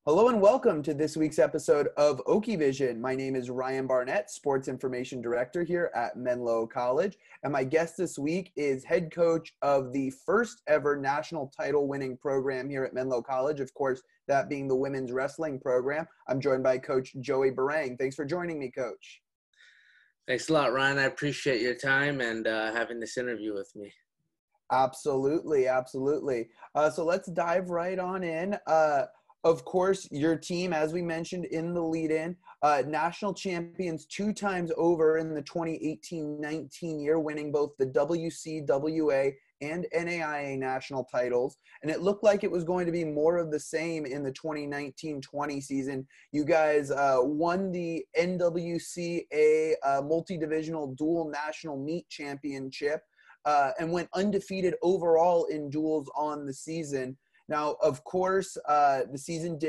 Hello and welcome to this week's episode of OakieVision. My name is Ryan Barnett, Sports Information Director here at Menlo College. And my guest this week is head coach of the first ever national title winning program here at Menlo College. Of course, that being the women's wrestling program. I'm joined by Coach Joey Bareng. Thanks for joining me, Coach. Thanks a lot, Ryan. I appreciate your time and having this interview with me. Absolutely. So let's dive right on in. Of course, your team, as we mentioned in the lead-in, national champions 2 times over in the 2018-19 year, winning both the WCWA and NAIA national titles. And it looked like it was going to be more of the same in the 2019-20 season. You guys won the NWCA multi-divisional dual national meet championship and went undefeated overall in duels on the season. Now, of course, the season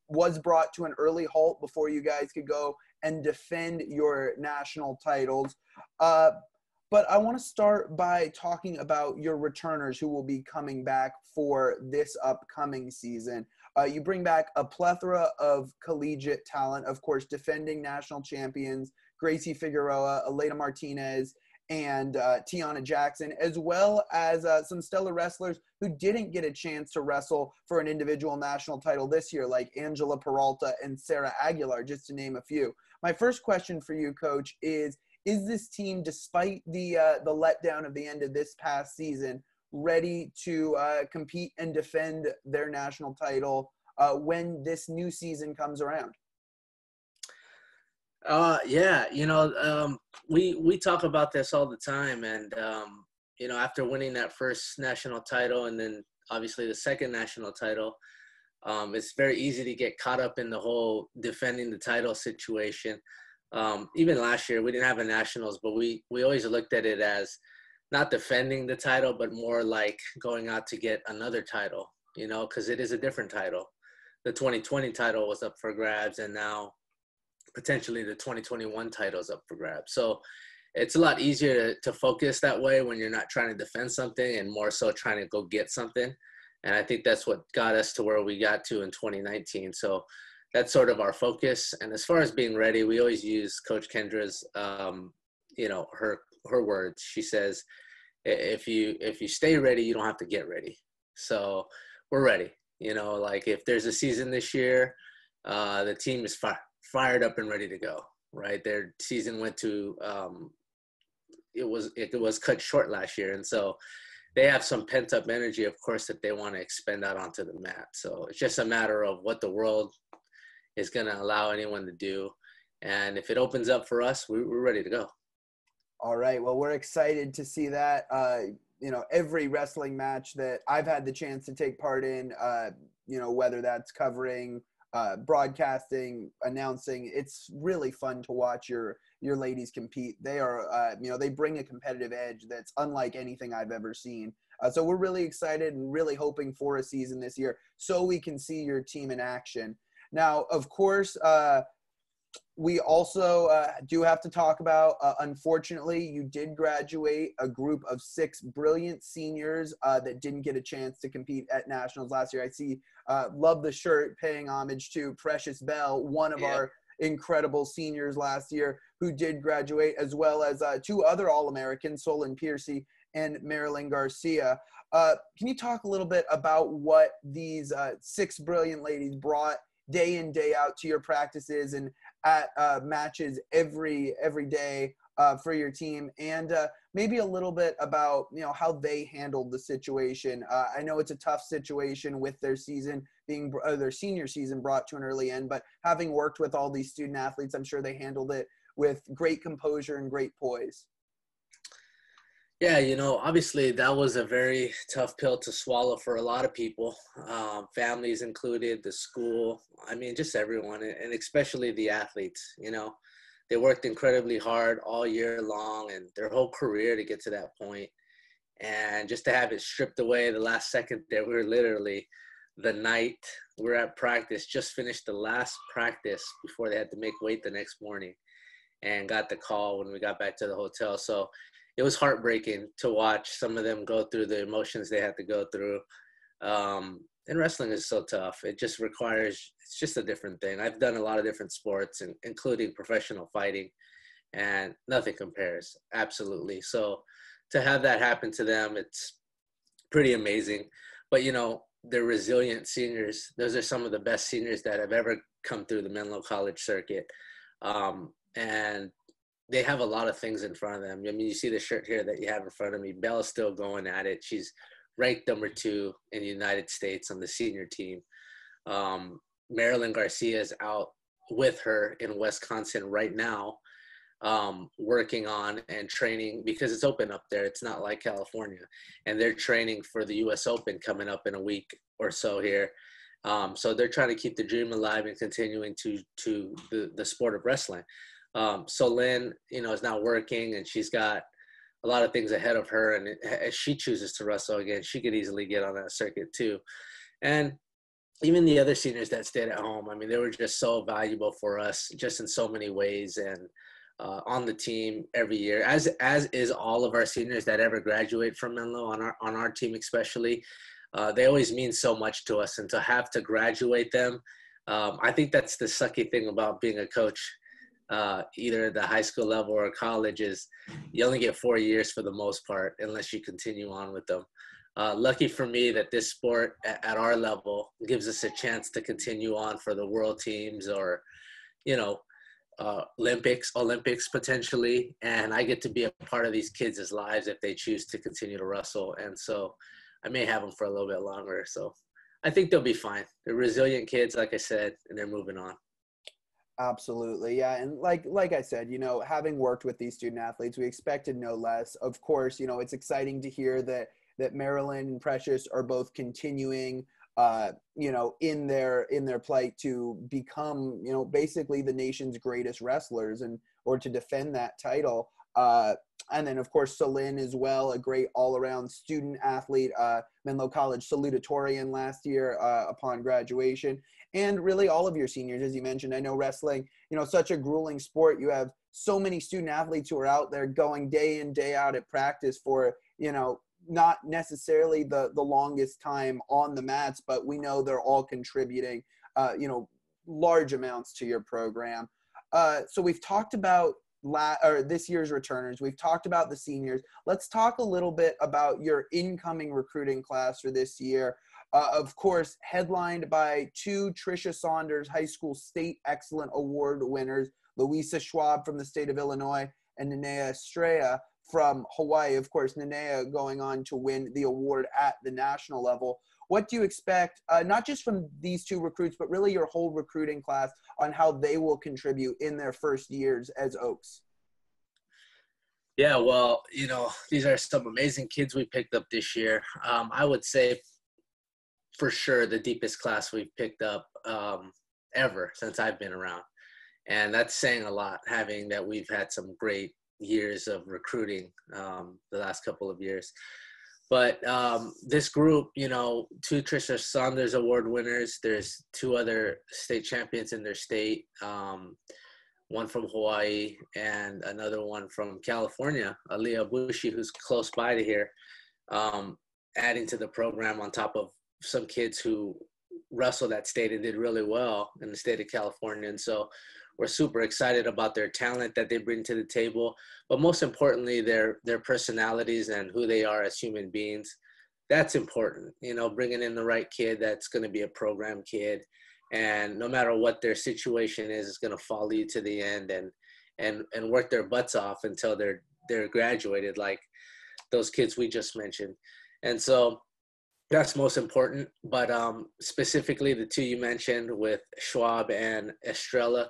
was brought to an early halt before you guys could go and defend your national titles. But I want to start by talking about your returners who will be coming back for this upcoming season. You bring back a plethora of collegiate talent, of course, defending national champions, Gracie Figueroa, Elena Martinez, and Tiana Jackson, as well as some stellar wrestlers who didn't get a chance to wrestle for an individual national title this year, like Angela Peralta and Sarah Aguilar, just to name a few. My first question for you, Coach, is this team, despite the letdown of the end of this past season, ready to compete and defend their national title when this new season comes around? Yeah, we talk about this all the time, and after winning that first national title and then obviously the second national title, it's very easy to get caught up in the whole defending the title situation. Even last year we didn't have a nationals, but we always looked at it as not defending the title, but more like going out to get another title, because it is a different title. The 2020 title was up for grabs, and now potentially the 2021 title is up for grabs. So it's a lot easier to focus that way when you're not trying to defend something and more so trying to go get something. And I think that's what got us to where we got to in 2019. So that's sort of our focus. And as far as being ready, we always use Coach Kendra's, her words. She says, if you stay ready, you don't have to get ready. So we're ready. Like if there's a season this year, the team is fired up and ready to go, right? Their season went to it was cut short last year, and so they have some pent-up energy, of course, that they want to expend out onto the mat. So it's just a matter of what the world is going to allow anyone to do, and if it opens up for us, we're ready to go. All right, well, we're excited to see that. Every wrestling match that I've had the chance to take part in, whether that's covering, broadcasting, announcing, it's really fun to watch your ladies compete. They are, they bring a competitive edge that's unlike anything I've ever seen. So we're really excited and really hoping for a season this year so we can see your team in action. Now, of course, we also do have to talk about, unfortunately, you did graduate a group of 6 brilliant seniors that didn't get a chance to compete at nationals last year. I see, love the shirt, paying homage to Precious Bell, one of our incredible seniors last year who did graduate, as well as 2 other All-Americans, Solon Piercy and Marilyn Garcia. Can you talk a little bit about what these 6 brilliant ladies brought day in, day out to your practices and at matches every day for your team, and maybe a little bit about how they handled the situation? I know it's a tough situation with their season being their senior season brought to an early end, but having worked with all these student athletes, I'm sure they handled it with great composure and great poise. Yeah, obviously that was a very tough pill to swallow for a lot of people, families included, the school, just everyone, and especially the athletes. They worked incredibly hard all year long and their whole career to get to that point. And just to have it stripped away the last second there, we were literally the night we're at practice, just finished the last practice before they had to make weight the next morning, and got the call when we got back to the hotel. So it was heartbreaking to watch some of them go through the emotions they had to go through. and wrestling is so tough. It just requires, it's just a different thing. I've done a lot of different sports, including professional fighting, and nothing compares. Absolutely. So to have that happen to them, it's pretty amazing. But, you know, they're resilient seniors. Those are some of the best seniors that have ever come through the Menlo College circuit. And they have a lot of things in front of them. I mean, you see the shirt here that you have in front of me. Belle's still going at it. She's ranked #2 in the United States on the senior team. Marilyn Garcia is out with her in Wisconsin right now, working on and training, because it's open up there. It's not like California. And they're training for the U.S. Open coming up in a week or so here. So they're trying to keep the dream alive and continuing to the sport of wrestling. So Lynn, you know, is now working, and she's got a lot of things ahead of her. And as she chooses to wrestle again, she could easily get on that circuit too. And even the other seniors that stayed at home, I mean, they were just so valuable for us, just in so many ways. And on the team every year, as is all of our seniors that ever graduate from Menlo, on our team especially. They always mean so much to us, and to have to graduate them, I think that's the sucky thing about being a coach, either at the high school level or college, is you only get 4 years for the most part, unless you continue on with them. Lucky for me that this sport at our level gives us a chance to continue on for the world teams, or, you know, Olympics potentially, and I get to be a part of these kids' lives if they choose to continue to wrestle. And so I may have them for a little bit longer. So I think they'll be fine. They're resilient kids, like I said, and they're moving on. Absolutely. Yeah. And like I said, you know, having worked with these student athletes, we expected no less. Of course, you know, it's exciting to hear that Marilyn and Precious are both continuing, you know, in their plight to become, you know, basically the nation's greatest wrestlers, or to defend that title. And then, of course, Celine as well, a great all-around student athlete, Menlo College salutatorian last year upon graduation. And really all of your seniors, as you mentioned. I know wrestling, you know, such a grueling sport. You have so many student athletes who are out there going day in, day out at practice for, you know, not necessarily the longest time on the mats, but we know they're all contributing, you know, large amounts to your program. So we've talked about this year's returners. We've talked about the seniors. Let's talk a little bit about your incoming recruiting class for this year. Of course, headlined by 2 Tricia Saunders High School State Excellent Award winners, Louisa Schwab from the state of Illinois and Nenea Estrella from Hawaii. Of course, Nenea going on to win the award at the national level. What do you expect, not just from these 2 recruits, but really your whole recruiting class, on how they will contribute in their first years as Oaks? Yeah, well, you know, these are some amazing kids we picked up this year. I would say for sure the deepest class we've picked up ever since I've been around. And that's saying a lot, having that we've had some great years of recruiting the last couple of years. But this group, you know, 2 Tricia Saunders Award winners. There's 2 other state champions in their state, one from Hawaii and another one from California, Aliyah Bushi, who's close by to here, adding to the program on top of some kids who wrestled that state and did really well in the state of California. And so we're super excited about their talent that they bring to the table, but most importantly, their personalities and who they are as human beings. That's important, you know, bringing in the right kid that's going to be a program kid, and no matter what their situation is going to follow you to the end and work their butts off until they're graduated, like those kids we just mentioned. And so that's most important. But specifically the 2 you mentioned with Schwab and Estrella,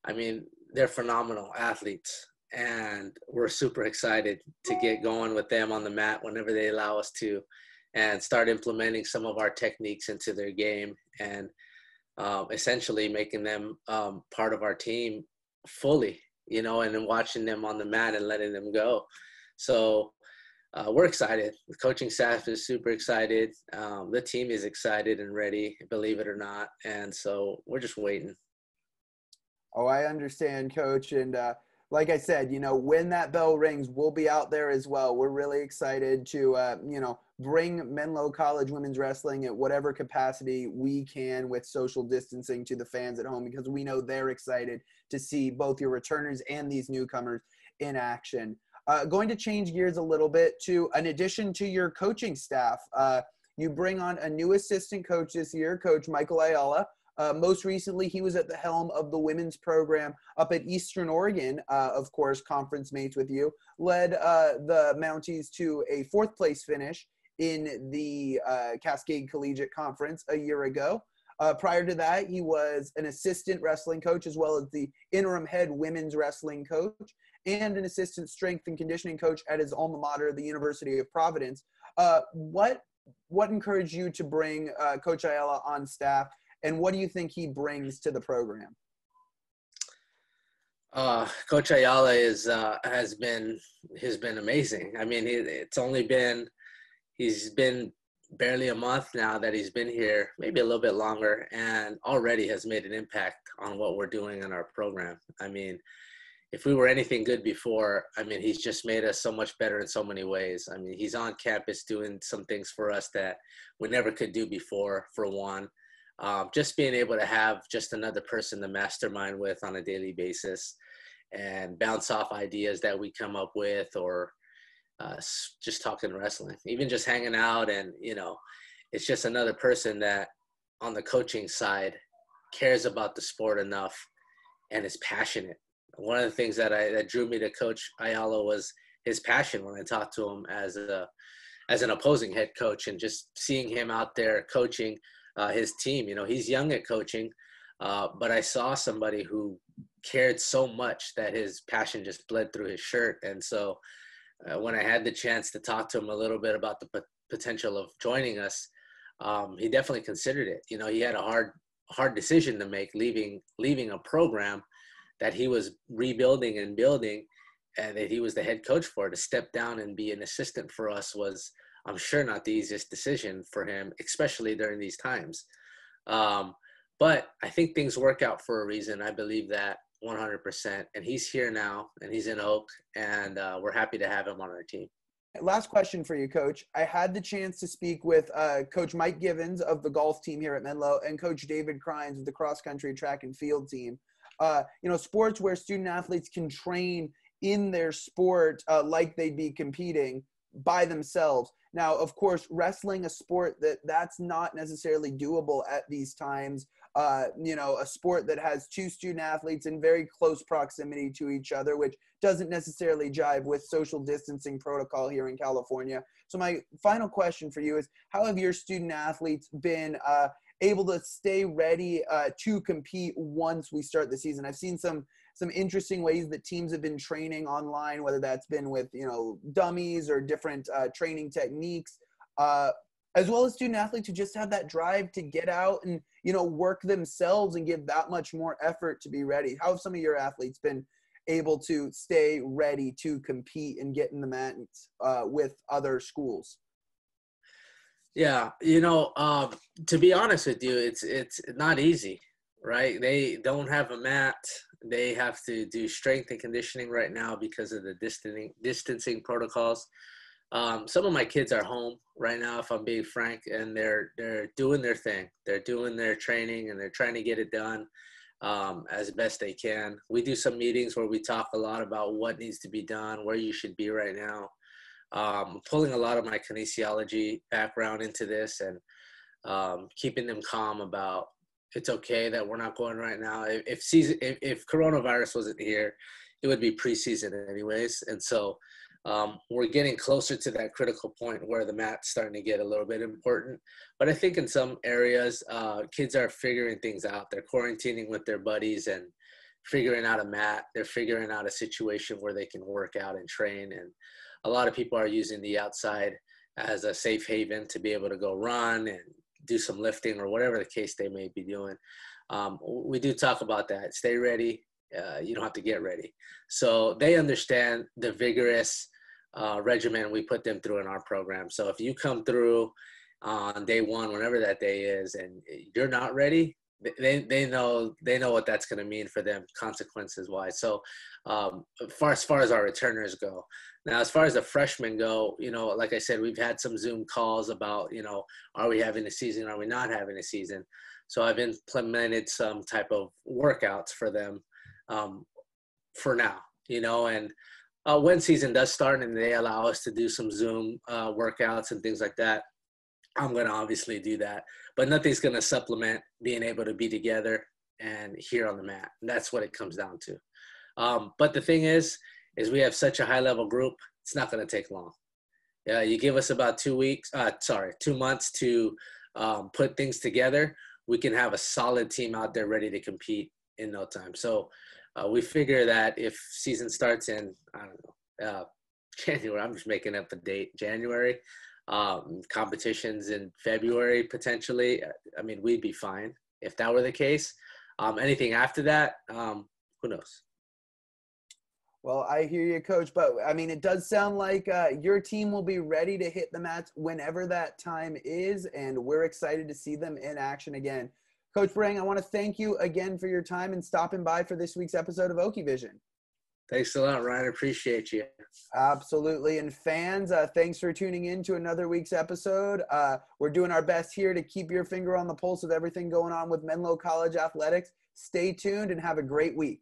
I mean, they're phenomenal athletes, and we're super excited to get going with them on the mat whenever they allow us to, and start implementing some of our techniques into their game, and essentially making them part of our team fully, you know, and then watching them on the mat and letting them go. So we're excited. The coaching staff is super excited. The team is excited and ready, believe it or not. And so we're just waiting. Oh, I understand, Coach. And like I said, when that bell rings, we'll be out there as well. We're really excited to, bring Menlo College women's wrestling at whatever capacity we can with social distancing to the fans at home, because we know they're excited to see both your returners and these newcomers in action. Going to change gears a little bit to, in addition to your coaching staff, you bring on a new assistant coach this year, Coach Michael Ayala. Most recently, he was at the helm of the women's program up at Eastern Oregon, of course, conference mates with you, led the Mounties to a 4th place finish in the Cascade Collegiate Conference a year ago. Prior to that, he was an assistant wrestling coach as well as the interim head women's wrestling coach and an assistant strength and conditioning coach at his alma mater, the University of Providence. What encouraged you to bring Coach Ayala on staff, and what do you think he brings to the program? Coach Ayala has been amazing. I mean, he's been barely a month now that he's been here, maybe a little bit longer, and already has made an impact on what we're doing in our program. I mean, if we were anything good before, I mean, he's just made us so much better in so many ways. I mean, he's on campus doing some things for us that we never could do before, for one. Just being able to have just another person to mastermind with on a daily basis and bounce off ideas that we come up with, or just talking wrestling, even just hanging out. And, it's just another person that on the coaching side cares about the sport enough and is passionate. One of the things that drew me to Coach Ayala was his passion when I talked to him as an opposing head coach, and just seeing him out there coaching his team. He's young at coaching, but I saw somebody who cared so much that his passion just bled through his shirt. And so when I had the chance to talk to him a little bit about the potential of joining us, he definitely considered it. He had a hard decision to make, leaving a program that he was rebuilding and building, and that he was the head coach for. To step down and be an assistant for us was, I'm sure, not the easiest decision for him, especially during these times. But I think things work out for a reason. I believe that 100%. And he's here now, and he's in Oak, and we're happy to have him on our team. Last question for you, Coach. I had the chance to speak with Coach Mike Givens of the golf team here at Menlo and Coach David Crines of the cross-country track and field team. Sports where student athletes can train in their sport like they'd be competing by themselves. Now, of course, wrestling, a sport that's not necessarily doable at these times. A sport that has 2 student athletes in very close proximity to each other, which doesn't necessarily jive with social distancing protocol here in California. So my final question for you is, how have your student athletes been able to stay ready to compete once we start the season? I've seen some interesting ways that teams have been training online, whether that's been with, dummies or different training techniques, as well as student athletes who just have that drive to get out and, work themselves and give that much more effort to be ready. How have some of your athletes been able to stay ready to compete and get in the mats with other schools? Yeah, to be honest with you, it's not easy, right? They don't have a mat. They have to do strength and conditioning right now because of the distancing protocols. Some of my kids are home right now, if I'm being frank, and they're doing their thing. They're doing their training, and they're trying to get it done as best they can. We do some meetings where we talk a lot about what needs to be done, where you should be right now. Pulling a lot of my kinesiology background into this, and keeping them calm about it's okay that we're not going right now. If coronavirus wasn't here, it would be preseason anyways. And so we're getting closer to that critical point where the mat's starting to get a little bit important. But I think in some areas, kids are figuring things out. They're quarantining with their buddies and figuring out a mat. They're figuring out a situation where they can work out and train. And a lot of people are using the outside as a safe haven to be able to go run and do some lifting or whatever the case they may be doing. We do talk about that. Stay ready. You don't have to get ready. So they understand the vigorous regimen we put them through in our program. So if you come through on day one, whenever that day is, and you're not ready, they know what that's going to mean for them consequences wise. So as far as our returners go, now as far as the freshmen go, like I said, we've had some Zoom calls about, are we having a season, are we not having a season? So I've implemented some type of workouts for them for now, and when season does start and they allow us to do some Zoom workouts and things like that, I'm going to obviously do that, but nothing's going to supplement being able to be together and here on the mat. And that's what it comes down to. But the thing is we have such a high level group. It's not going to take long. Yeah. You give us about 2 months to put things together. We can have a solid team out there ready to compete in no time. So we figure that if season starts in, I don't know, January, I'm just making up a date, January, competitions in February, potentially. I mean, we'd be fine if that were the case. Anything after that, who knows? Well, I hear you, Coach, but I mean, it does sound like your team will be ready to hit the mats whenever that time is, and we're excited to see them in action again. Coach Bareng, I want to thank you again for your time and stopping by for this week's episode of OakieVision. Thanks a lot, Ryan. Appreciate you. Absolutely. And fans, thanks for tuning in to another week's episode. We're doing our best here to keep your finger on the pulse of everything going on with Menlo College athletics. Stay tuned and have a great week.